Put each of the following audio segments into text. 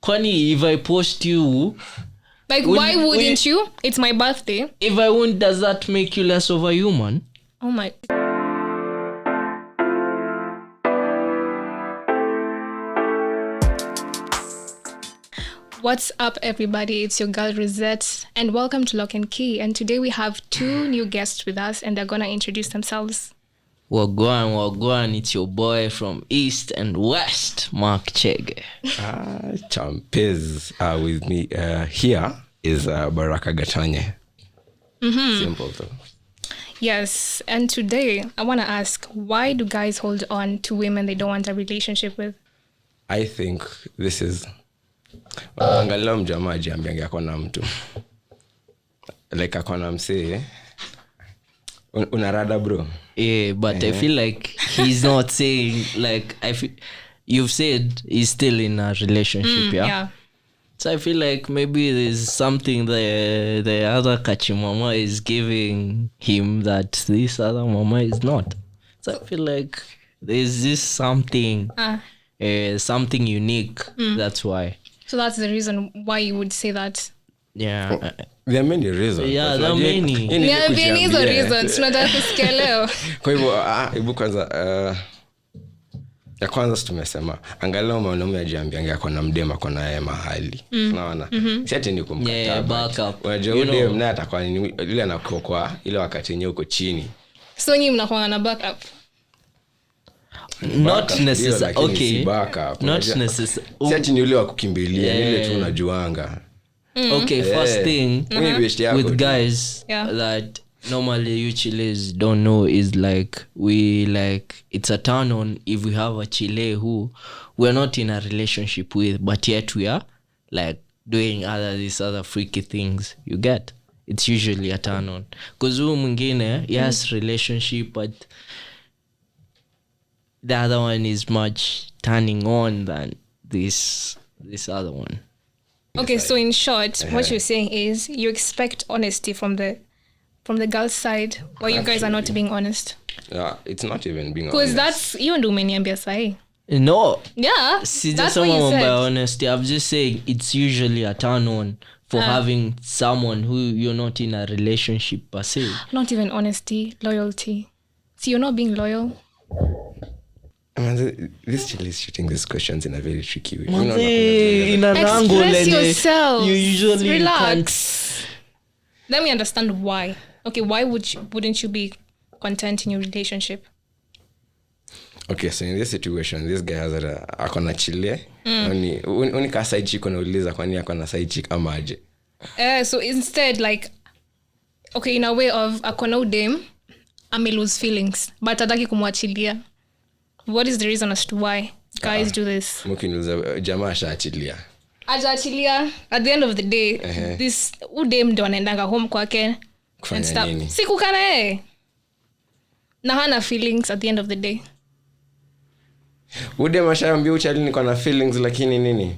Kwani if I post you, like why wouldn't you? It's my birthday. If I won't, does that make you less of a human? Oh my. What's up, everybody? It's your girl Rozette, and welcome to Lock and Key. And today we have two new guests with us, and they're gonna introduce themselves. Wagwan, it's your boy from East and West, Mark Chege. Champez with me here is Baraka Gatanye. Simple though. Yes, and today I want to ask, why do guys hold on to women they don't want a relationship with? I think this is angalau mjamaa jiambianga akona mtu like akona msee unarada bro. Yeah, but I feel like he's not saying, like, you've said he's still in a relationship, yeah? So I feel like maybe there's something the other Kachimama is giving him that this other mama is not. So I feel like there's this something, something unique. That's why. So that's the reason why you would say that. Yeah. There are many reasons. Yeah, there are many. There are many reasons. Tunataka kusikia leo. Kwa hivyo hebu kwanza ya kwanza tumesema angalau mwanaume ajiambianga akona mdema akona yeye mahali. Unaona? Si ati ni kumkataa. Backup. Unajua yule mnaye atakuwa yule anakokoa ile wakati yenyewe uko chini. So nyinyi mnakuwa na backup. Not necessary. Okay. Not necessary. Si ati ni yule wa kukimbilia, ile tu unajuanga. Okay, first thing with guys that normally you chiles don't know is like it's a turn on if we have a chile who we're not in a relationship with, but yet we are like doing these other freaky things. You get? It's usually a turn on. Because mwingine, yes, relationship, but the other one is much turning on than this other one. Okay, so in short, what you're saying is you expect honesty from the girl's side, while you guys are not being honest. Yeah, it's not even being honest. Because that's even do umeniambia sahi. No. Yeah. That's what you said. By honesty, I'm just saying it's usually a turn on for having someone who you're not in a relationship per se. Not even honesty, loyalty. See, you're not being loyal. This child is shooting these questions in a very tricky way. In an angle, yourself. You usually relax. Let me understand why. Okay, why wouldn't you be content in your relationship? Okay, so in this situation, this guy has akona chile. Uni ka side chick unauliza kwani akona side chick ama aje? So instead, like, okay, in a way of akona udem, ame lose feelings, but ataki kumwachilia. What is the reason as to why guys do this? Mkiniuliza jamaa shaachilia. Ajaachilia, at the end of the day, this udem ndo anaendanga home kwake and stuff. Siku kana yeye. Na hana feelings at the end of the day. Udem ashaambia uchali niko na feelings lakini nini?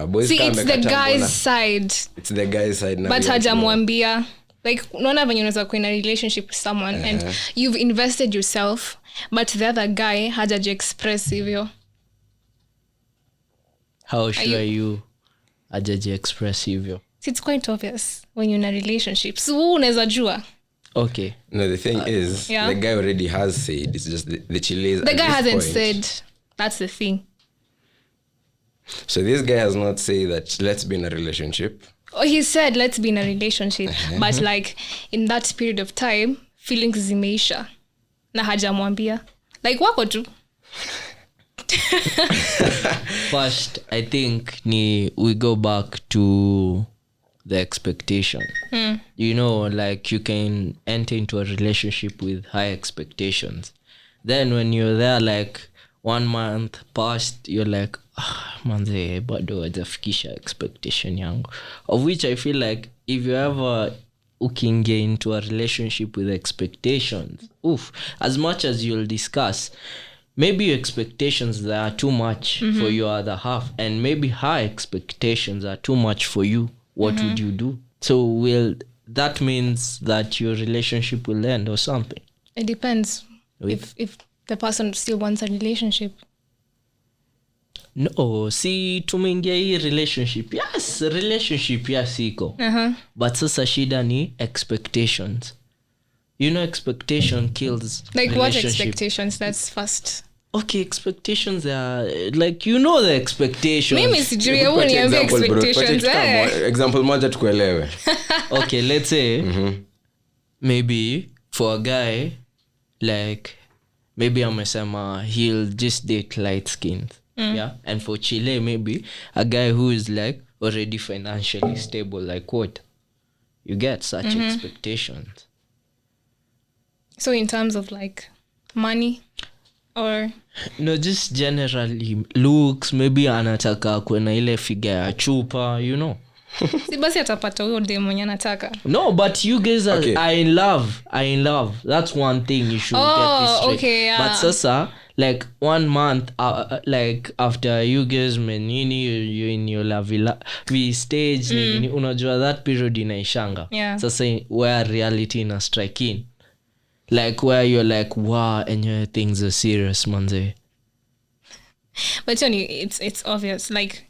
Boys see, it's the guy's side. It's the guy's side now. But hajamwambia. Like, unaona venye unaweza kuwa in a relationship with someone and you've invested yourself, but the other guy hajaji express hivyo. How sure you hajaji express hivyo? It's quite obvious when you're in a relationship. So unaweza jua. Okay. No, the thing is, the guy already has said. It's just the chiles. The guy hasn't said. That's the thing. So this guy has not said that let's be in a relationship. Oh, he said let's be in a relationship, but like in that period of time, feelings zimeisha na hajamwambia. Like wako tu. First, I think we go back to the expectation. You know, like you can enter into a relationship with high expectations. Then when you're there, like 1 month past, you're like, manze bado hajafikisha expectation yangu, of which I feel like if you ever ukiingia into a relationship with expectations, as much as you'll discuss, maybe your expectations that are too much for your other half, and maybe her expectations are too much for you. What would you do? So that means that your relationship will end or something? It depends if the person still wants a relationship. no si tumeingia hii relationship yes iko but sasa shida ni expectations. You know, expectation kills like what relationship. expectations? That's first. Okay, expectations are like, you know, the expectations. Mimi sijui hebu niambie expectations. Example moja tukuelewe. Okay, let's say maybe for a guy, like maybe amesema he'll just date light skinned. Yeah, and for Chile maybe a guy who is like already financially stable, like what you get such expectations. So in terms of like money or no, just generally looks, maybe anataka kuena ile figure ya chupa, you know. si basi atapata huyo dem mwenye anataka. No, but you guys are in love. That's one thing you should get this straight. Okay, yeah. But sasa like 1 month like after you guys menini you in your love stage nini, unajua that period inaishanga. Yeah. Sasa where reality ina strike in, like where you're like wow and your things are serious manze. But it's obvious, like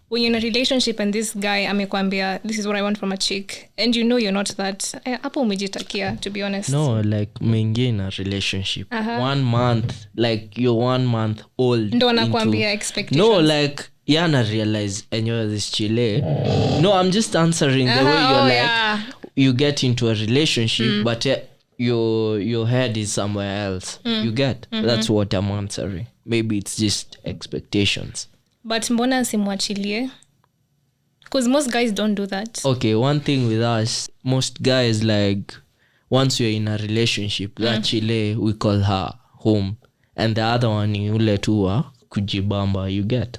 when you're in a relationship and this guy amekwambia this is what I want from a chick and you know you're not that, hapo umejitakia, to be honest. No, like mengi in a relationship 1 month, like you're 1 month old ndo anakuambia expectations. No, like yana realize and you're this Chile. No, I'm just answering the way you're like you get into a relationship but your head is somewhere else. You get that's what I'm answering. Maybe it's just expectations. But mbona simwachilie? Because most guys don't do that. Okay, one thing with us, most guys, like once you're in a relationship, that Chile we call her home and the other one ni ule tu kujibamba, you get.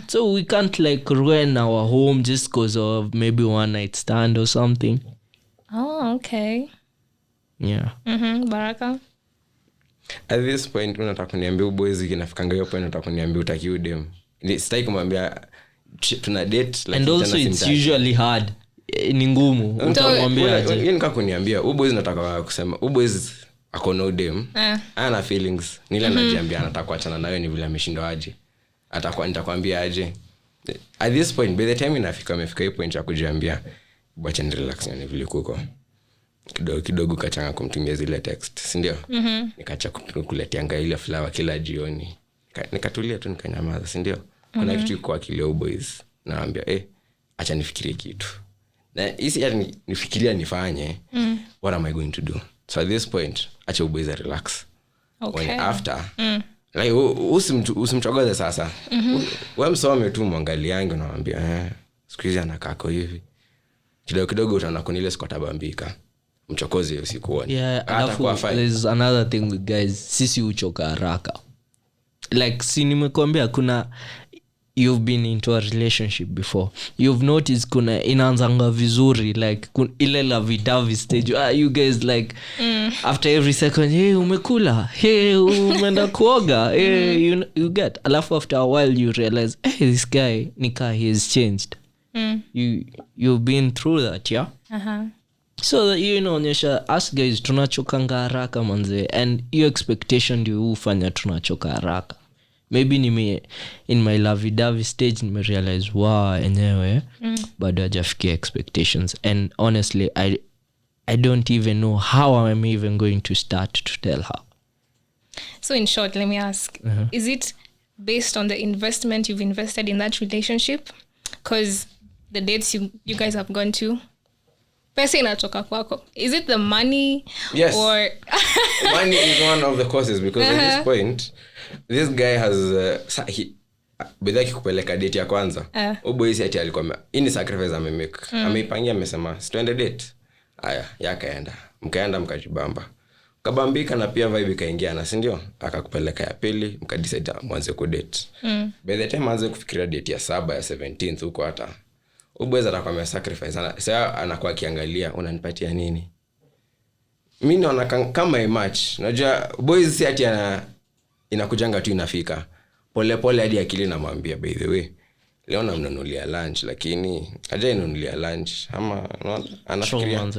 So we can't like ruin our home just because of maybe one night stand or something. Oh, okay. Yeah. Baraka? At this point unataka kuniambia boys ikinafikanga hiyo point unataka kuniambia utaki udem. Sitaki kumwambia tuna date like, and also it's usually hard. Ni ngumu utamwambia aje. Yeye nika kuniambia boys nataka kusema boys ako no dem. Ana feelings. Nile anajiambia anataka kuachana nayo ni vile ameshindwa aje. Atakuwa nitakwambia aje. At this point by the time amefika hiyo point ya kujiambia bwacha ni relax ni vile kuko. Kidogo kachanga kumtumia zile text, si ndio? Nikaacha kukuletea ile flower kila jioni. Nikatulia tu nikanyamaza, si ndio? Kuna kitu kwa akili boys. Naambia acha nifikirie kitu. Na hisi nifikiria nifanye. What am I going to do? So at this point acha boys relax. Okay. When after like usimchogoze sasa. Wewe msome tu mwangaliange naambia siku hizi anakako hivi. Kidogo utaona kunile sikotabambika. Mchokozi usikuone. Yeah, there's another thing with guys, sisi uchoka haraka. Like si nimekwambia kuna you've been into a relationship before, you've noticed kuna inaanzanga vizuri like ile la vidavi stage you guys like after every second hey umekula, hey umeenda kuoga, hey you get, alafu after a while you realize hey this guy nika he has changed. You've been through that, yeah. So that you know onyesha us guys tunachokanga haraka manze, and your expectation ndio hufanya tunachoka haraka. Maybe in my lovey-dovey stage nime realize wow enyewe bado hajafikia expectations, and honestly I don't even know how I'm even going to start to tell her. So in short, let me ask, is it based on the investment you've invested in that relationship? Because the dates you guys have gone to, pesa inatoka kwako. Is it the money? Yes. Or money is one of the causes, because at this point this guy has bidhaki kupeleka date ya kwanza. Boys ati alikuwa ini sacrifice amemake. Ameipangia amesema twende date. Haya, yakaenda. Mkaenda mkajibamba. Kabambika na pia vibe ikaingiana, si ndio? Akakupeleka ya pili, mkadecide mwanze ku date. By the time anze kufikiria date ya 7 ya 17th huko hata boys atakwambia sacrifice. Sasa anakuwa akiangalia unanipatia nini? Mimi naona kama a match. Unajua boys si ati inakujanga tu inafika. Pole hadi akili namwambia by the way leo namnunulia lunch, lakini haja inunulia lunch ama anafikiria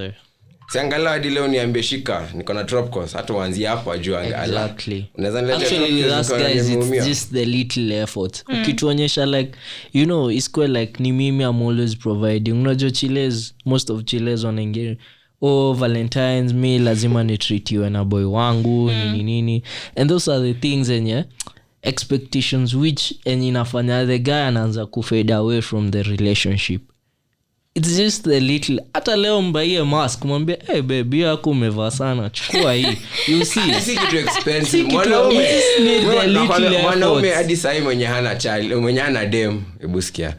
siangalau hadi leo niambie shika niko na drop course hata uanzie hapo ajua exactly. Unaweza niletea actually with us guys it's just the little effort ukituonyesha like you know it's quite like ni mimi I'm always providing unajua chiles most of chiles wanaingia Valentine's me lazima ni treat you na boy wangu nini and those are the things and expectations which inafanya the guy anaanza kufade away from the relationship. It's just the little hata leo mbaie mask mwambie hey baby yako umevaa sana chukua hii you see si kitu expensive mwanaume hadi sasa mwenye hana child mwenye hana dem hebu sikia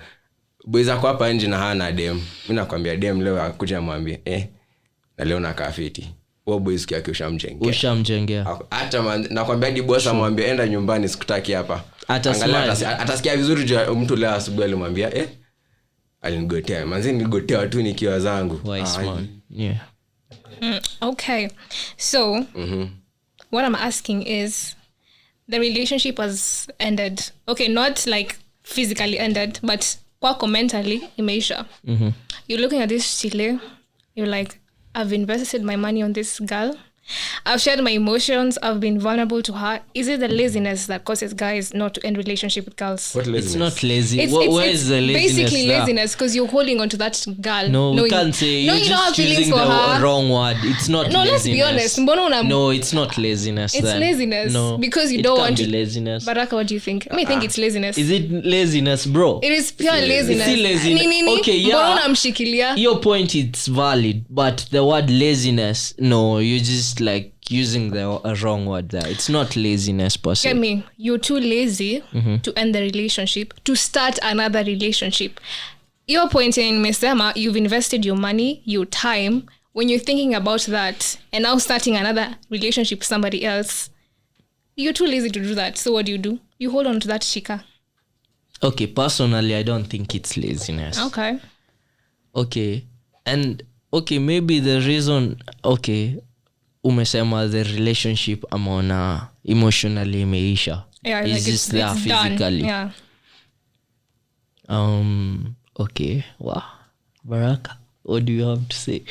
boyza kwa hapa nje na hana dem mimi nakwambia dem leo akuja mwambie na leo nakaa fiti wewe boy sikia ushamjengea hata nakwambia hadi boss amwambie enda nyumbani sikutaki hapa atasikia vizuri mtu leo asubuhi alimwambia alinigotea manzi niligotea watu nikiwa zangu yeah okay so what I'm asking is the relationship has ended okay not like physically ended but kwako mentally imeisha you're looking at this chile you're like I've invested my money on this girl I've shared my emotions I've been vulnerable to her is it the laziness that causes guys not to end relationship with girls? What laziness? It's not lazy where is the laziness basically laziness because you're holding on to that girl no we can't say you're just choosing the wrong word it's not no laziness. Let's be honest no it's not laziness it's then. Laziness no, because you don't want to laziness. Baraka what do you think? I think it's laziness. Is it laziness bro? It is pure laziness. It's laziness. Okay yeah unamshikilia your point it's valid but the word laziness no you just like using the wrong word there it's not laziness per se. Get me you're too lazy to end the relationship to start another relationship. Your point in mesema you've invested your money your time when you're thinking about that and now starting another relationship with somebody else you're too lazy to do that so what do? You hold on to that shika. Okay personally I don't think it's laziness. Okay and okay maybe the reason okay umesema the relationship amona emotionally imeisha yeah, is like just there physically yeah. Okay wow Baraka what do you have to say?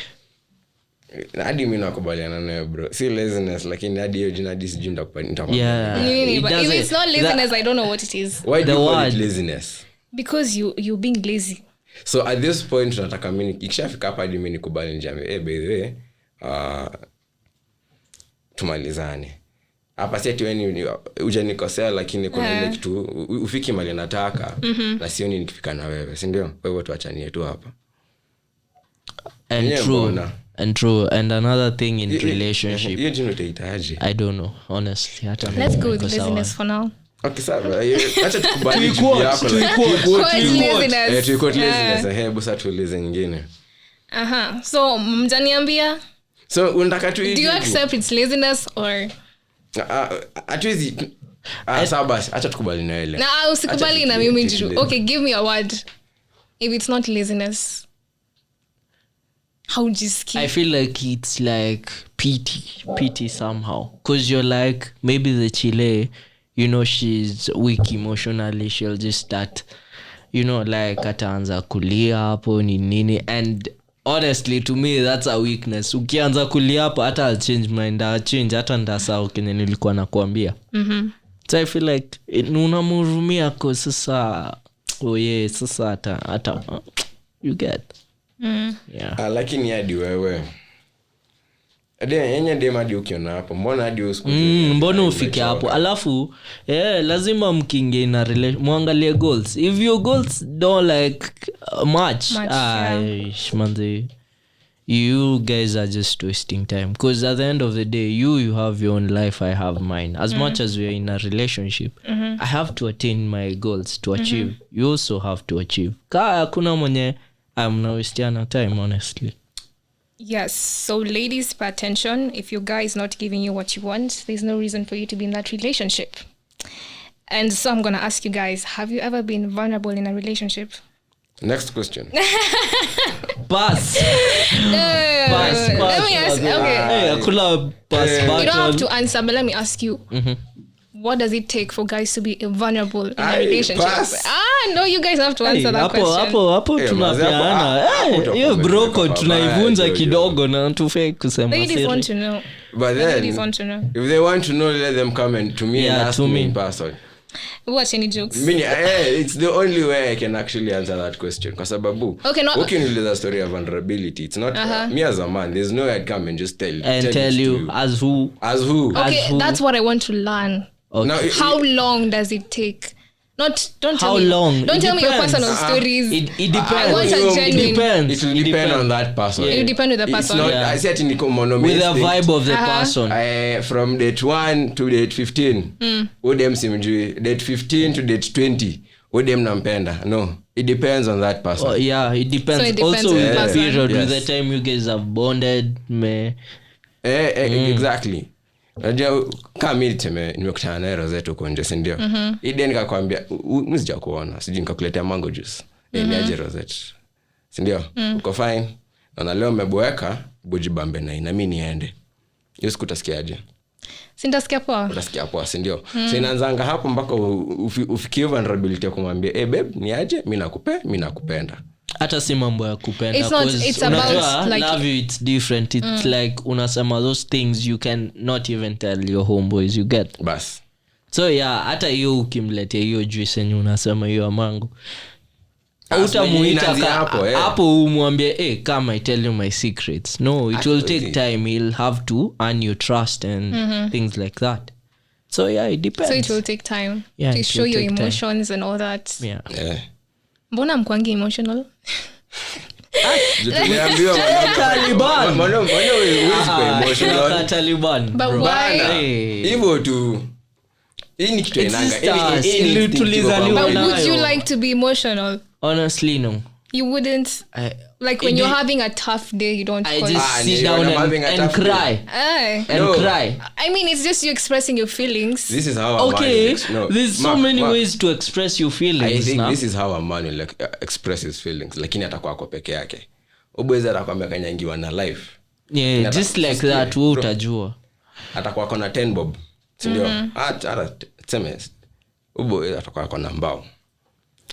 hadi mimi nakubaliana naye bro si laziness lakini hadi hiyo jina hadi sijui nitakupa really, but if it's not laziness I don't know what it is. Why do you call it laziness? Because you're being lazy. So at this point nataka mimi ikishafika hapa hadi mimi nikubali njame by the way tumalizane hapa si ati wewe hujanikosea lakini kuna ile kitu ufiki mali nataka na sioni nikifika na wewe si ndio kwa hivyo tuachanie tu hapa and true and another thing in relationship hiyo jino itaitaje I don't know honestly hata let's go with laziness for now. Okay sawa acha tukubali yako laziness hebu sasa tuulize nyingine so mjaniambia so unataka tu do you accept it's laziness or atuwezi sawa basi acha tukubali na ile na usikubali na mimi jiru okay give me a word if it's not laziness how just I feel like it's like pity somehow because you're like maybe the chile you know she's weak emotionally she'll just start you know like ataanza kulia hapo ni nini and honestly to me that's a weakness ukianza kulia hapo hata I'll change mind hata ndasahau kenye nilikuwa nakuambia so I feel like unamhurumia kwa sasa sasa hata you get yeah lakini hadi wewe yenye dem hadi ukiona hapo mbona hadi mbona ufike hapo alafu lazima mkinge na muangalie goals if your goals don't like much manze you guys are just wasting time because at the end of the day you have your own life I have mine as much as we are in a relationship I have to attain my goals to achieve you also have to achieve hakuna mwenye I'm not wasting time honestly. Yes, so ladies, pay attention. If your guy is not giving you what you want, there's no reason for you to be in that relationship. And so I'm going to ask you guys, have you ever been vulnerable in a relationship? Next question. Pass. Pass. Let me ask, okay. You don't have to answer, but let me ask you. what does it take for guys to be vulnerable in a relationship? No, you guys have to answer that question. Hapo tunapeana. Hiyo broko tunaivunja kidogo na tufai kusema. Ladies want to know. But then, if they want to know, let them come and to me and ask me in person. Watch any jokes? It's the only way I can actually answer that question. Because Babu, okay, the story of vulnerability. It's not me as a man. There's no way I'd come and just tell you as who. Okay, that's what I want to learn. Okay. Now, how long does it take? Don't tell me your personal stories. It depends. I want a genuine. It will depend on that person. It will depend with the person. I said in the with the vibe of the person. From date 1 to date 15. Udem simjui. Date 15 to date 20. Udem nampenda. No. It depends on that person. It depends. So it depends also with the period, with the time you guys have bonded. Exactly. Najua kama mimi nimekutana na Rozette huko nje, si ndio? Ile nikakwambia msija kuona, sije nikakuletea mango juice. Niaje Rozette. Si ndio? Uko fine. Na leo umeboeka, bujibambe na mimi niende. Hiyo siku utasikiaje? Sintasikia poa. Utasikia poa, si ndio? So inaanzanga hapo mpaka ufikie vulnerability kumwambia, babe, niaje? Mimi nakupenda. Hata si mambo ya kupenda, it's about like love you, it's different. It's like unasema those things you can not even tell your homeboys, you get. Bas. So hata hiyo ukimletea hiyo juice yenye unasema hiyo mango, utamuita hapo umwambie come I tell you my secrets. No, it will take time. He'll have to earn your trust and things like that. So it depends. So it will take time to show your emotions and all that. Yeah. Mbona mkwangi emotional? Taliban. But why? Hivyo tu. Hii ni kitu inanga. But would you like to be emotional? Honestly, no. You wouldn't. Like when you're having a tough day, you don't. I just sit down and cry. Cry. I mean, it's just you expressing your feelings. This is how a man there's so many ways to express your feelings. I think this is how a man will express his feelings. Lakini atakuwa kwa peke yake. Ubweza atakwambia kanyangiwa na life. Yeah, just like that wewe utajua. Atakuwa kona 10 bob. Sindio? Hata tseme. Ubweza atakuwa kona mbao.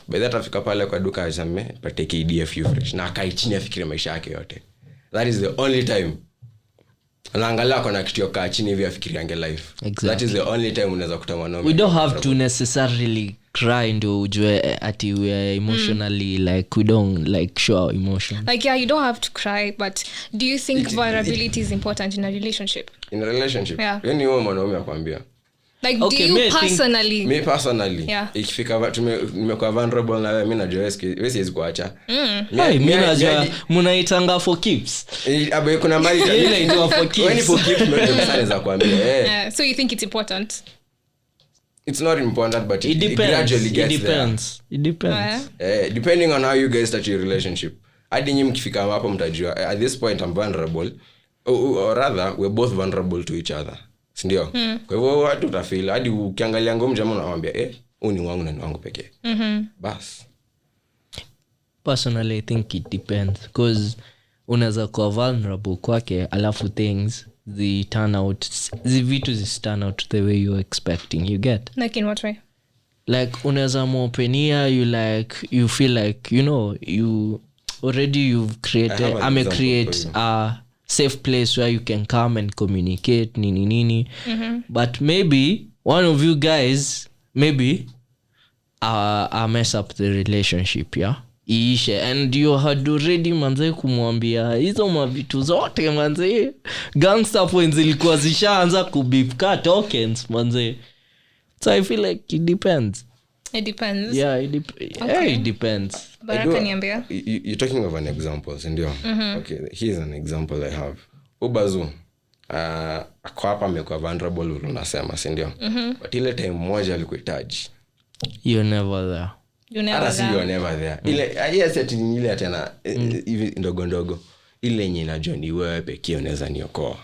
Baada atafika pale kwa duka aseme pate KDF fresh na akai chini afikire maisha yake yote. That is the only time. Anaangalia kuna kitu yoka chini hivi afikiri yange life. Exactly. That is the only time unaweza kuta mwanaume. We don't have to necessarily cry ndio ujue ati we are emotionally like we don't like show our emotion. Like you don't have to cry, but do you think vulnerability is important in a relationship? In a relationship? Yaani wewe mwanaume akwambia. Like do you personally? Me personally. Ikifika nimekuwa vulnerable na wewe, mimi najua wewe siwezi kuacha. Mimi najua mnaitanga for keeps. Abe kuna mali ile ndio for keeps. When for keeps mimi naweza kuambia. So you think it's important? It's not important, but it gradually gets there. It depends. Depending on how you guys start your relationship. Hadi nyinyi mkifika hapo mtajua at this point I'm vulnerable, or rather we're both vulnerable to each other. Sindio? Kwa hivyo watu utafeel hadi ukiangalia ngoma jamaa unamwambia huu ni wangu na ni wangu pekee. Bas. Personally I think it depends, because unaweza kuwa vulnerable kwake alafu things the turn out turn out the way you're expecting, you get. Like in what way? Like unaweza mwopenia, you feel like you already you've created create a safe place where you can come and communicate nini. But maybe one of you guys mess up the relationship, iishe, and you had already manze kumwambia hizo mavitu zote manze, gangster points zilikuwa zishaanza kubipka tokens manze. So I feel like it depends. It depends. It depends. Baraka niambia. You're talking of an example, ndio. Okay, here's an example I have. Ubazu kwa hapa amekuwa vulnerable unasema, ndio. But ile time moja alikuhitaji. You're never there. You're never there. Ile set ile tena hivi ndogo. Ile yenye najua ni wewe pekee unaweza niokoa.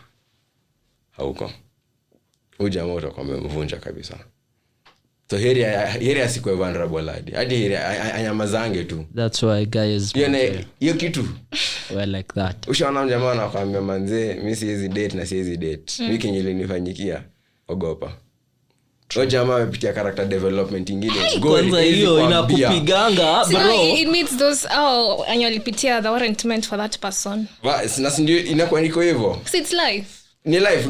Hauko. Ujamaa utakuwa umemvunja kabisa. So here asikuwe vulnerable hadi here anyamazange tu. That's why guys hiyo kitu well like that. Ushaona jamaa anakuambia manze mimi siwezi date na siwezi date. Wiki nyingine nifanyikia ogopa. jamaa amepitia character development ingine kwanza hiyo inakupiganga bro. It means those anyalipitia the warrant meant for that person. Na ndio inakuwa niko hivyo. So it's life. Ni life,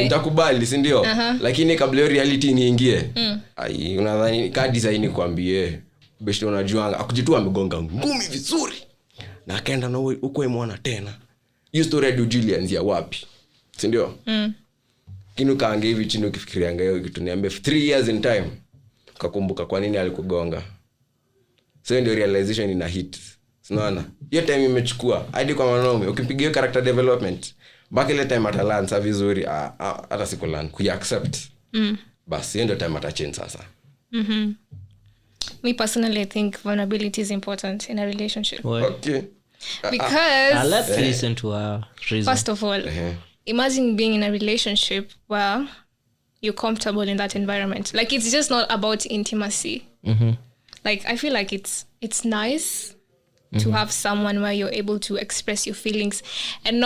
nitakubali si ndio? Lakini kabla hiyo reality niingie. Ai unadhani ka design nikwambie besho unajua akujitua amegonga ngumi vizuri. Na akaenda na uko imwana tena. Hiyo story ya Julian ya wapi? Si ndio? Kinu kaange hivi chini ukifikiria ngayo kitu niambie 3 years in time ukakumbuka kwa nini alikugonga. So ndio realization ina hit. Unaona? Hiyo time imechukua hadi kwa wanaume ukipigia character development back ile time atalanza vizuri hata sikulan ku accept. Basi ndio time atachange sasa. Me personally, I think vulnerability is important in a relationship. Why? Okay. Because let's listen to our reason. first of all, imagine being in a relationship where you're comfortable in that environment. Like it's just not about intimacy. Like I feel like it's nice to have someone where you're able to express your feelings and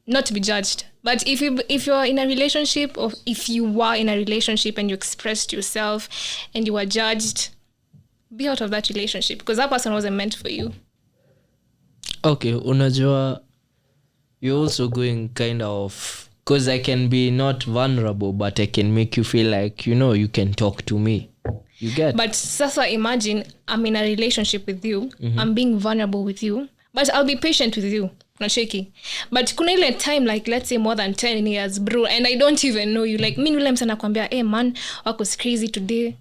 not to be judged. But if you're in a relationship, or if you were in a relationship and you expressed yourself and you were judged, be out of that relationship because that person wasn't meant for you. Okay, unajua you're also going kind of, because I can be not vulnerable but I can make you feel like you can talk to me. You get? But sasa imagine I'm in a relationship with you, I'm being vulnerable with you, but I'll be patient with you. Not shaky. But kuna ile time like let's say more than 10 years bro and I don't even know you, like mimi yule msana nakwambia hey man wako crazy today,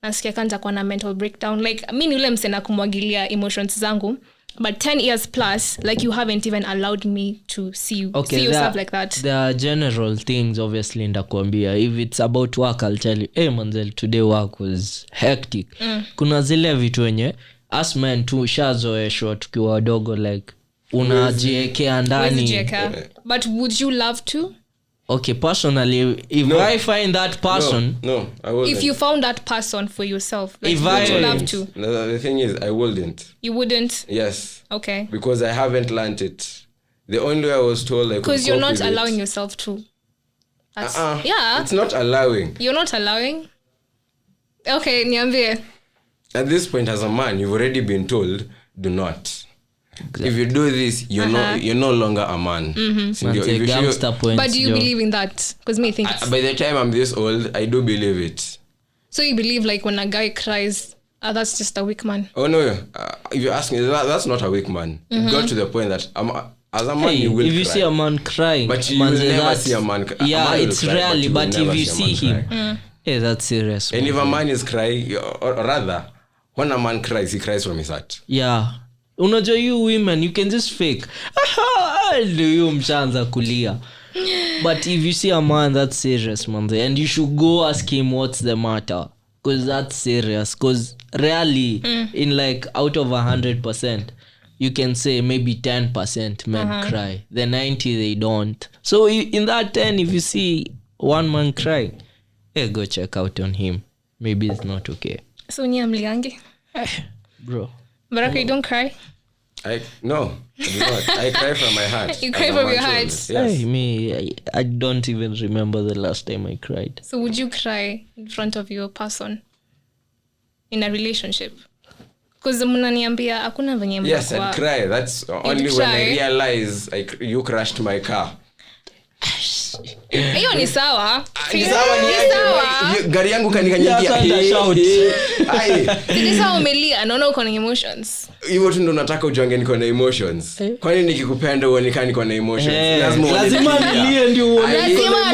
nasikia kwanza kwa na mental breakdown, like mimi yule msana kumwagilia emotions zangu, but 10 years plus like you haven't even allowed me to see yourself like that. There are general things obviously ndakwambia. If it's about work I'll tell you hey manzel today work was hectic. Kuna zile vitu wenye as men tu shazoeshwa tukiwa wadogo like unajiekea ndani. But would you love to? Okay, personally if I find that person no I wouldn't. If you found that person for yourself, like, if would you love to? No, the thing is I wouldn't. You wouldn't? Yes. Okay. Because I haven't learned it. The only way I was told I could, because you're not allowing yourself to. Yeah. It's not allowing. You're not allowing? Okay, niambie. At this point as a man you've already been told do not. Exactly. If you do this you're no longer a man. So but do you believe in that? Because me think by the time I'm this old I do believe it. So you believe like when a guy cries that's just a weak man? Oh no, if you ask me that's not a weak man. It got to the point that as a man you will if you cry. See a man crying, but you will never see a man cry. Yeah, it's cry, rarely, but if you see him yeah, that's serious. And if a man is crying, or rather when a man cries he cries from his heart. Yeah, unajua you women you can just fake do you mshaanza kulia. But if you see a man that's serious man, and you should go ask him what's the matter, because that's serious. Because rarely in like out of 100% you can say maybe 10% men cry, the 90 they don't. So in that 10 if you see one man cry, hey, go check out on him, maybe it's not okay. So ni amliangi bro Baraka, you don't cry? No, I do not. I cry from my heart. You cry from your heart? Yes. Hey, I don't even remember the last time I cried. So would you cry in front of your person in a relationship? Because mnaniambia hakuna venye mnakuwa. Yes, I cry. That's only when I realize you crashed my car. Hiyo ni sawa. Ni sawa. Gari yangu kanikanyagia. Ni sawa umelia, naona uko na emotions. Hivyo tu ndo nataka ujonge niko na emotions. Kwani nikikupenda uonekane niko na emotions? Lazima nilie ndio uone.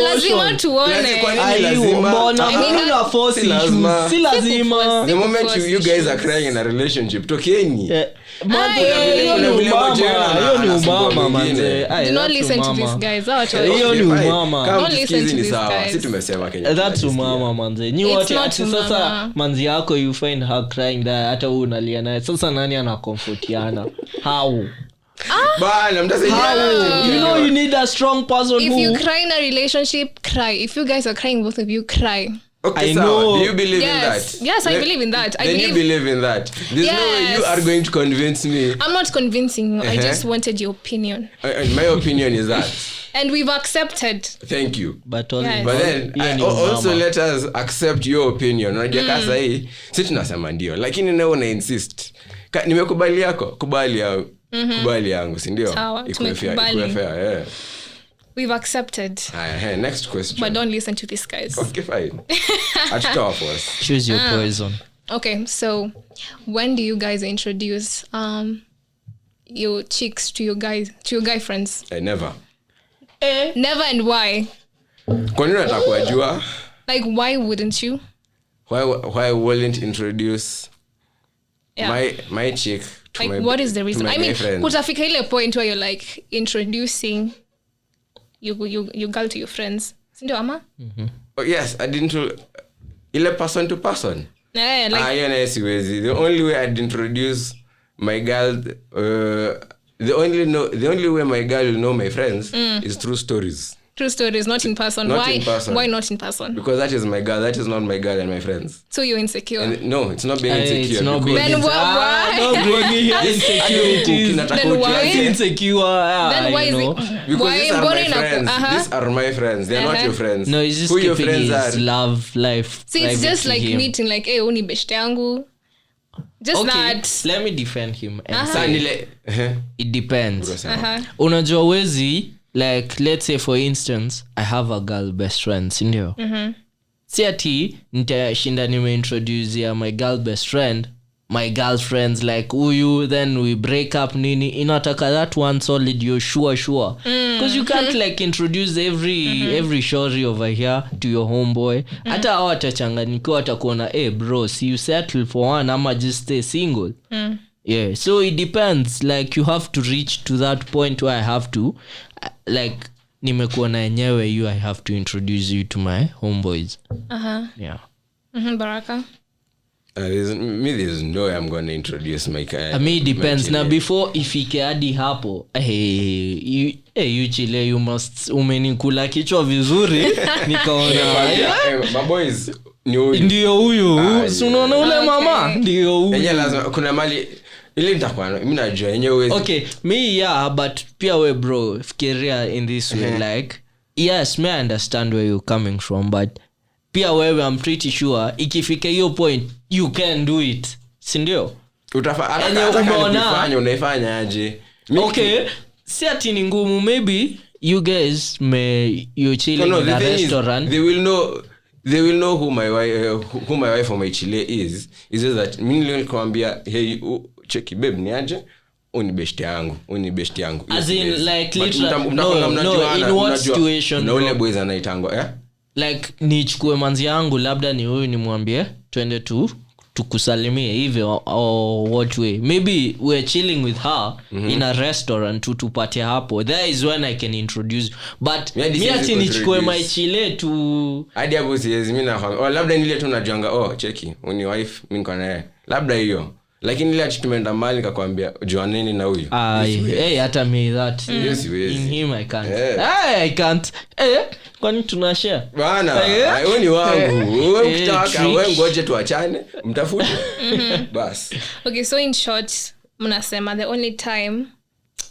Lazima tuone. Kwani lazima? Hakuna force. Si lazima. The moment you guys are crying in a relationship, tokeni. Hiyo ni umama manze. Do not listen to these guys. Hiyo ni umama. Don't listen to these guys. Si tumesema Kenya. That's umama manze. Ni wote sasa manzi yako you find her crying there, hata wewe unalia naye. Sasa nani anakomfortiana? How? Bana mtasaidia. You need a strong person if you cry in a relationship, cry. If you guys are crying, both of you cry. Okay, I know. Do you believe in that? Yes, I believe in that. You believe in that. There's no way you are going to convince me. I'm not convincing you. I just wanted your opinion. My opinion is that And we've accepted. Thank you. But then also let us accept your opinion. Unajua kasa hii sisi tunasema ndio lakini na una insist. Nimekubali yako, kubali yangu, si ndio? Iko fair. We've accepted. Next question. But don't listen to these guys. Okay, fine. Choose your poison. Okay, so when do you guys introduce your chicks to your guy friends? Never. Never, and why? Kwa nini unataka jua? Like, why wouldn't you? Why wouldn't introduce my chick to like, my what is the reason? I mean, friend? kutafika ile point where you're like introducing your girl to your friends. Sindio ama? Oh, yes, I didn't ile person to person. Yeah, like The only way I'd introduce my girl the only way my girl will know my friends is through stories. True stories, not in person. Why not in person? Because that is my girl. That is not my girl and my friends. So you're insecure? No, it's not being insecure. It's not being then why? Don't bring me here insecurities. Then why? Insecure. Then why is it? Because why these are my friends. These are my friends. They're not your friends. No, it's just who your keeping friends his love life. See, it's just like him. meeting, like, hey, uni beshte yangu. Just okay, that. let me defend him. And say, it depends. Unajua wezi, like, let's say for instance, I have a girl best friend, sindio? Si ati, nitashinda nimeintroduce ya my girl best friend, my girlfriends like uyu, then we break up nini, inataka that one solid, you're sure. Because you can't like introduce every shorty over here to your homeboy. Hata hawa watachanganyikiwa watakuona, hey bro, see you settle for one, ama just stay single. Yeah, so it depends. Like you have to reach to that point where I have to, like, nimekuwa na yenyewe you, I have to introduce you to my homeboys. Yeah. Baraka? There's no way I'm going to introduce my guy. I mean, it depends. Now before ifike hadi hapo, you chile, you must umenikula kichwa vizuri. Nikaona my boys ndio huyu. Unaona ule mama? Ndio huyu. Yenyewe lazima kuna mali ile nitakuwa mimi najua yenyewe. Okay, me but pia we bro, fikiria in this way like yes, I understand where you're coming from, but pia wewe I'm pretty sure ikifika hiyo point you can do it, si ndio? Unaifanya aje? Okay, si ati ni ngumu. Maybe you guys you're chilling in a restaurant. They will know who my wife or my chile is. Is just that mimi nilikwambia hey cheki babe ni aje? Uni beshte yangu. As in like literally no, in what situation? Na ule boys anaitangwa like nichukue manzi yangu labda ni huyu nimwambie twende tukusalimie hivyo or what way. Maybe we're chilling with her in a restaurant tupate hapo. There is when I can introduce. But mi ati nichukue my chile tu hadi hapo siwezi mimi na labda nile tu najuanga cheki uni wife mimi niko naye labda hiyo. Lakini ile tumeenda mali nikakwambia juaneni na huyu. Hata me that. In him I can't. I can't. Kwani tunashare? Bana, wewe ni wangu. Wewe ukitaka wewe ngoje tuachane, mtafute. Bas. Okay, so in short, mnasema the only time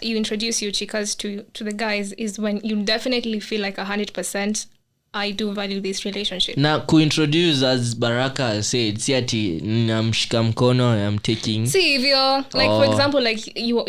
you introduce your chicas to the guys is when you definitely feel like 100% I do value this relationship. Na kuintroduce, as Baraka said, si ati namshika mkono, I'm taking. See hivyo, like for example, like you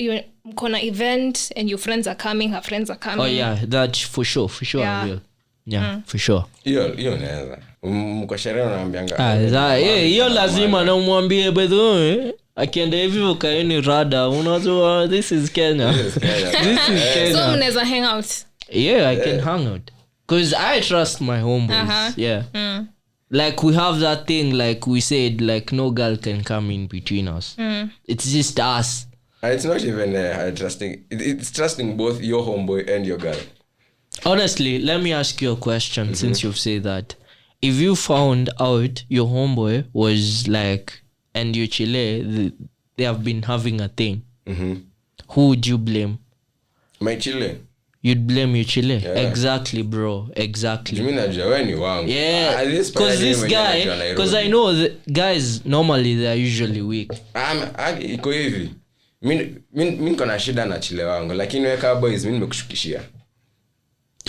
mkona event and your friends are coming, her friends are coming. Oh yeah, that for sure I will. Yeah, for sure. Hiyo naweza. Mkoshereo naambianga. Hiyo lazima na umwambie bedho. Akienda hivyo kaeni rada. Unajua this is Kenya. This is Kenya. So mnaweza hang out. Yeah, I can hang out. Because I trust my homeboys. Yeah. Like we have that thing, like we said, like no girl can come in between us. It's just us. It's not even trusting. It's trusting both your homeboy and your girl. Honestly, let me ask you a question since you've said that. If you found out your homeboy was like, and your chile, they have been having a thing, who would you blame? My chile. You'd blame your chile. Yeah. Exactly, bro. Exactly. Yeah. Because this guy, because I know the guys normally they're usually weak. Iko hivi. Mimi niko na shida na chile wangu, lakini wewe kama boys mimi nimekushukishia.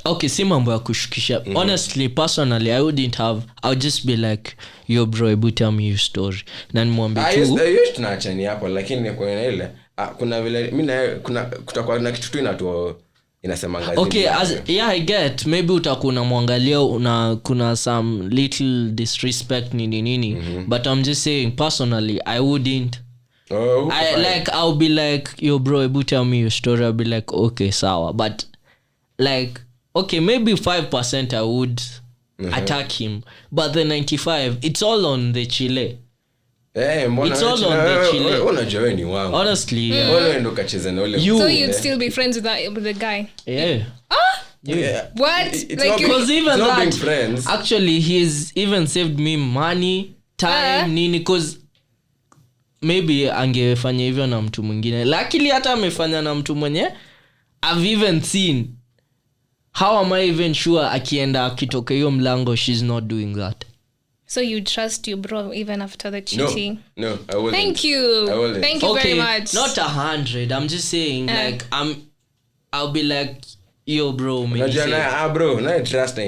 Okay, si mambo ya kushukisha. Honestly, personally, I would just be like, yo bro, ebu tell me your story. Na nimwambie tu. Tunaachani hapo, lakini kwa ile kuna vile mimi kutakuwa na kitu tu inasema ngazi. Okay, I get. Maybe utakuna mwangalia kuna some little disrespect nini. But I'm just saying, personally, I wouldn't. I'll be like, yo bro, ebu tell me your story. I'll be like, okay, sawa. But like, okay, maybe 5% I would attack him, but the 95, it's all on the chile. It's all on the chile. Honestly, so you'd still be friends with the guy? Yeah. What? Because even that, friends. Actually, he's even saved me money, time, nini, because maybe angefanya hivyo na mtu mwingine. Luckily hata amefanya na mtu mwenye I've even seen. How am I even sure akienda akitoka hiyo mlango she's not doing that? So you trust your bro even after the cheating? No, I wouldn't. Thank you. Thank you very much. Not 100. I'm just saying I'll be like, yo bro, bro, na trust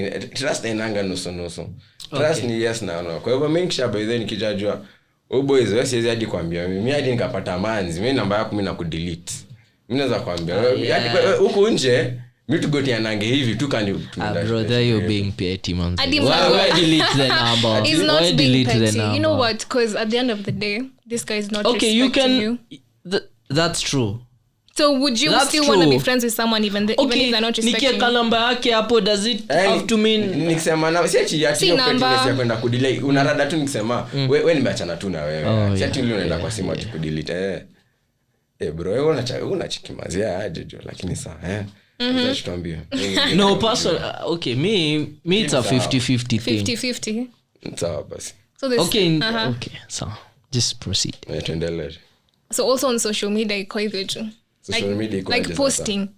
inanga nusu. Trust ni yes na no. Kwa hivyo mimi kisha by then nikijajua boys wewe siwezi hadi kwambia mimi hadi nikapata manzi mimi namba yako mimi na kudelete. Mimi naweza kwambia hadi huko nje mimi tugotia nange hivi tu kani brother you're being petty man. Why delete the number? It's not being petty. You know what? Because at the end of the day this guy is not respecting you. That's true. So would you still want to be friends with someone even if they're not respecting you? Nikia namba yake hapo, does it have to mean nikisema na si ati pettiness ya kwenda kudelete unarada tu nikisema wewe nimeachana tu na wewe. Si ati leo unaenda kwa simu ati kudelete bro wewe unachikimazia aje jo lakini sawa no person. Okay, me it's a 50-50 thing. 50-50. Sawa basi. So this okay, so just proceed. Tuendelee. So also on social media iko hivyo tu. Like posting.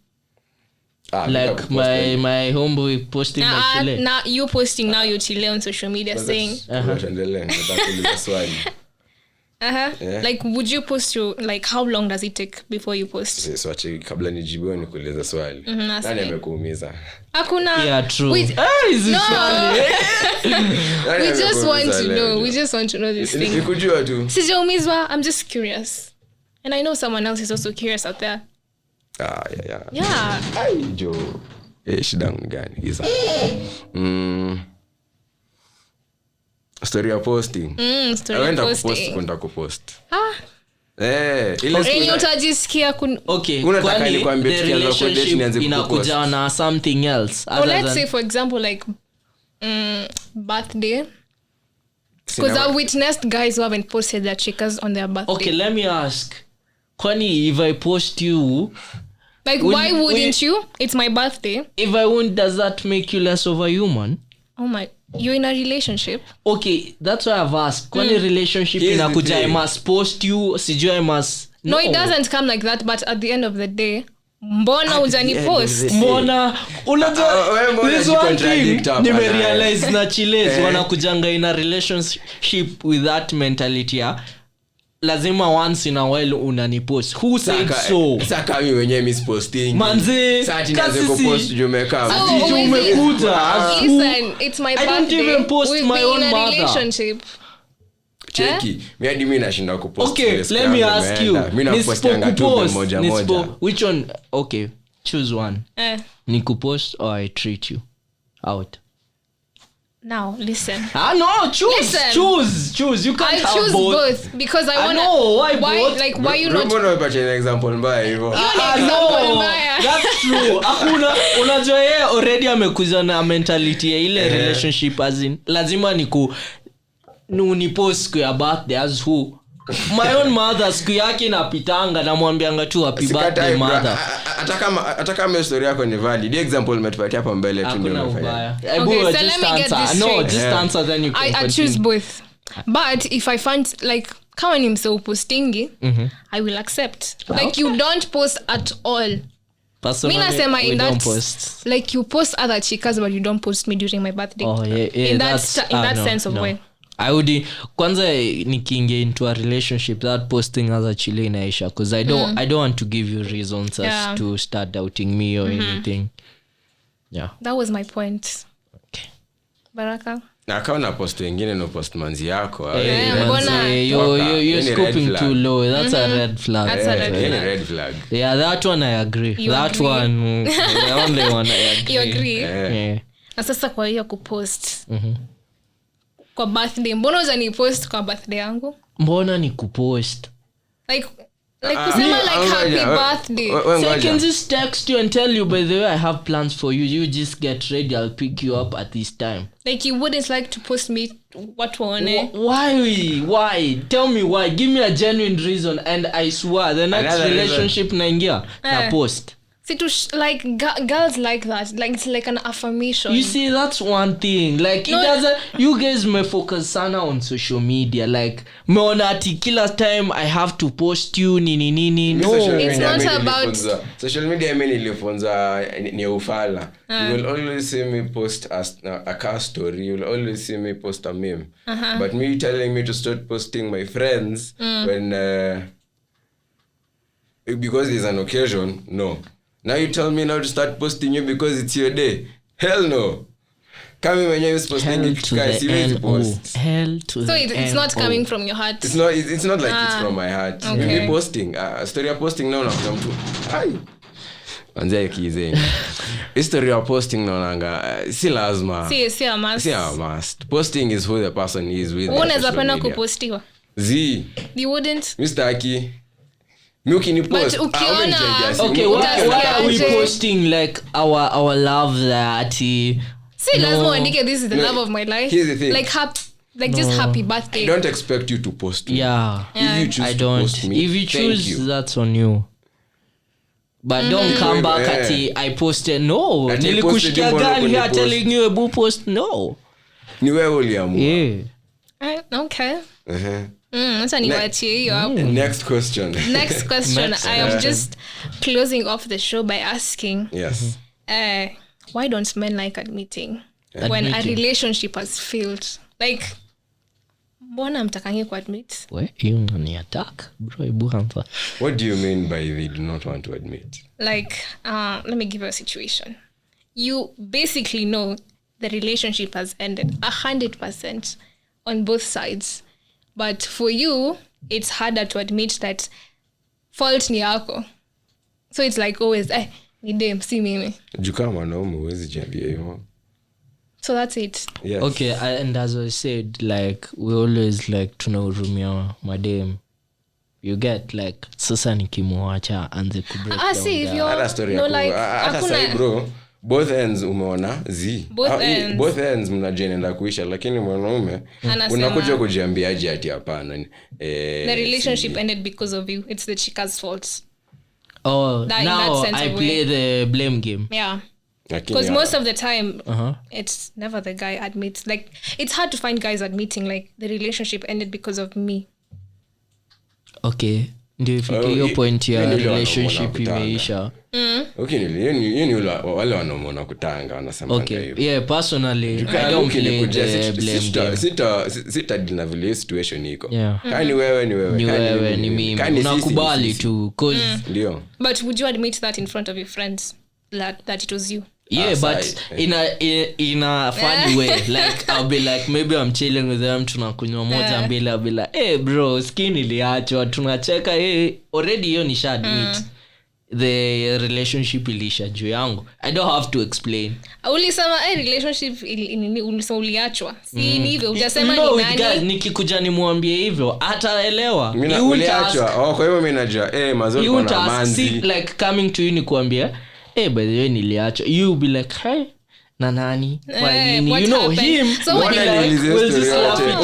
Like my homeboy posting my chile. Now you posting now your chile on social media saying tuendelee nitakuuliza swali. Yeah. Like would you post like how long does it take before you post? So acha kabla nijibu nikuuliza swali. Nani amekuumiza? Hakuna. Yeah, true. We just want to know. We just want to know this thing. Nikujua tu. Sijaumizwa, I'm just curious. And I know someone else is also curious out there. Yeah. Ai jo. Shida gani hizo? Story ya posting. Story ya posting. Kwenda kupost. Ile utajisikia okay, unataka nikwambie tukianza kudesh nianze inakuja na something else. Let's say for example like birthday. Because I witnessed guys who haven't posted their chicas on their birthday. Okay, let me ask. Kwani if I post you like why wouldn't you? It's my birthday. If I won't, does that make you less of a human? Oh my, you're in a relationship. Okay, that's why I've asked. Kwani relationship inakuja I must post you, sijui I must. No, it doesn't come like that, but at the end of the day, mbona hujani post? Mbona unajua this one thing nimerealize na chiles wanakujanga in a relationship with that mentality ya lazima once in a while unanipost. Who said so? Saka mimi wenyewe miss posting. Manze, kasi kupost jumeka. Umekuja. Listen, it's my birthday. I don't even post my own mother. Relationship. Cheki. Mimi nashinda kupost. Okay, let me ask you. Mimi napostanga tu moja. Which one? Okay, choose one. Nikupost or I treat you out. Now listen. No, choose. You can't have choose both because I wanna. know why both? Like why you not? Mbona unapata an example mbaya hivyo? That's true. Hakuna unajua yeye already amekuza na mentality ya ile relationship as in lazima unipost kwa birthday as who my own mother siku yake napitanga namwambianga tu happy birthday mother. Hata kama story yako ni valid. The example umetupatia hapa mbele tu ndio unafanya. Okay, so let me get this straight. Just answer then you can I choose both. But if I find like kama ni mseo postingi, I will accept. Like you don't post at all. Personally, nasema in that post. Like you post other chicas but you don't post me during my birthday. Oh yeah. In that sense of way. I would kwanza nikiingia into a relationship that posting as a chile inaisha because I don't want to give you reasons as to start doubting me or anything. Yeah. That was my point. Okay. Baraka. Na kama na post wengine no post manzi yako. You're scooping too low. That's a red flag. That's a red flag. Yeah, that one I agree. One, the only one I agree. You agree? Yeah. Na sasa kwa hiyo kupost. Kwa birthday. Mbona unani post kwa birthday yangu? Mbona ni kupost? Like kusema happy birthday. So I can just text you and tell you, by the way, I have plans for you. You just get ready. I'll pick you up at this time. Like you wouldn't like to post me what one? Why? Tell me why. Give me a genuine reason, and I swear the next another relationship naingia na post. See, girls like that. Like it's like an affirmation. You see, that's one thing. Like it doesn't. You guys may focus sana on social media. Like meona ati kila time I have to post you nini. No, it's not about social media. Ilifunza ni ufala. You will always see me post a car story. You will always see me post a meme. But me telling me to start posting my friends when because there's an occasion, no. Now you tell me now to start posting you because it's your day. Hell no. Coming when you're posting it, guys, you post. Hell to so it's not coming from your heart. It's not like it's from my heart. Okay. Me posting story posting now come to ai anze kizeni history of posting naonanga si lazima si a must. Posting is who the person is with. Unaweza penda kupostiwa you wouldn't Mr. Aki okay, why are we posting like our love that see lazima andike this is the love of my life. Here's the thing. Like just happy birthday. I don't expect you to post me. Yeah. If you choose to post me, if you choose, that's on you. But don't come back at I posted. No, nilikushikia gani here telling you ebu post. No, ni wewe uliamua. Yeah. Okay. Next question. I am just closing off the show by asking, yes, why don't men like admitting when a relationship has failed? Like, mbona mtakangi kuadmit? You ni attack, bro. What do you mean by they do not want to admit? Like, let me give you a situation. You basically know the relationship has ended 100% on both sides. But for you, it's harder to admit that fault ni yako. So it's like always, ni dem, si mimi. Juka mwanaume huwezi jiambia hivyo. So that's it. Yes. Okay, and as I said, like, we always like tunahurumia madem. You get like, sasa nikimwacha anze kubreak down. See, if you're... Hata story hata sai bro. Both ends umeona both ends mnajenenda kuisha lakini mwanaume unakuja kujiambiaje ati hapana the relationship ended because of you. It's the chica's fault. Now I play the blame game. Yeah, because most of the time it's never the guy admits. Like it's hard to find guys admitting like the relationship ended because of me. Okay, ndio ifike hiyo point ya relationship imeisha. Okay, ni wale wanaona kutanga wanasema hivyo. Okay, yeah, personally I don't play the blame game. Sita na vile situation iko. Kani wewe ni mimi. Unakubali tu cause ndio. But would you admit that in front of your friends that it was you? Yeah, but in a funny way. Like I'll be like, maybe I'm chilling with them, tunakunywa moja mbili, I'll be like, hey bro, skin iliachwa, tunacheka, already hiyo nisha admit. The relationship ilisha juu yangu. I don't have to explain. Ulisema relationship ulisema uliachwa. Si hivyo hujasema ni nani. Guys, nikikuja nimwambie hivyo ataelewa. Mimi uliachwa. Kwa hivyo mimi najua mazuri kuna manzi. Like coming to you ni kuambia by the way niliachwa. You be like, hey, na nani? Why you know him? So what we'll just laugh it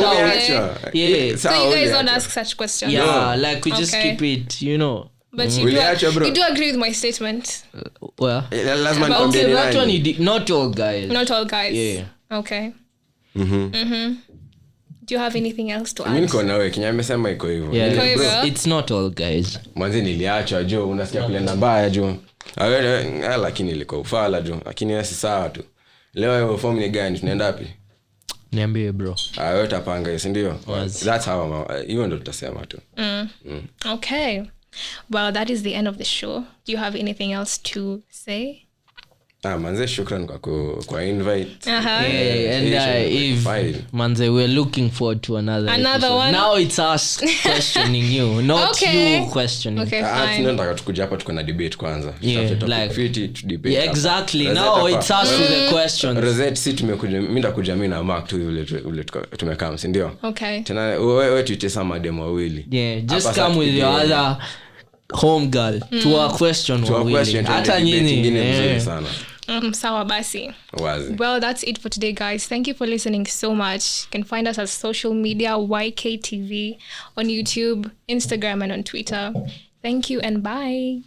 out. Yeah. So you guys don't ask such questions. Yeah, like we just keep it, you know. But you do agree with my statement? Well, that one not all guys. Not all guys. Yeah. Okay. Do you have anything else to add? Mimi niko nawe kinya amesema iko hivyo. Yeah, it's not all guys. Mwanzo niliachwa jo, unasikia kulenda mbaya jo. Lakini ilikuwa ufala jo. Lakini si sawa tu. Leo hiyo form ni gani? Tunaenda wapi? Niambie bro. Wewe utapanga, si ndio? That's how hiyo ndo tutasema tu. Okay. Well, that is the end of the show. Do you have anything else to say? Manze, shukran kwa invite. Eve, manze, we're looking forward to another one. Now it's us questioning you, not you questioning. Okay, fine. Tunataka tukuja hapa tuko na debate kwanza. Like to debate. Yeah, exactly. Now it's us with the questions. Rozette, si tumekuja, mimi ndakuja mimi na Mark tu ule tumekaa, si ndio? Okay. Tena wewe tuite madem wawili. Yeah, just come with your other home girl to a question wawili. Hata nyinyi mzuri sana. Sawa basi. Wazi. Well, that's it for today, guys. Thank you for listening so much. You can find us on social media, YKTV, on YouTube, Instagram, and on Twitter. Thank you and bye.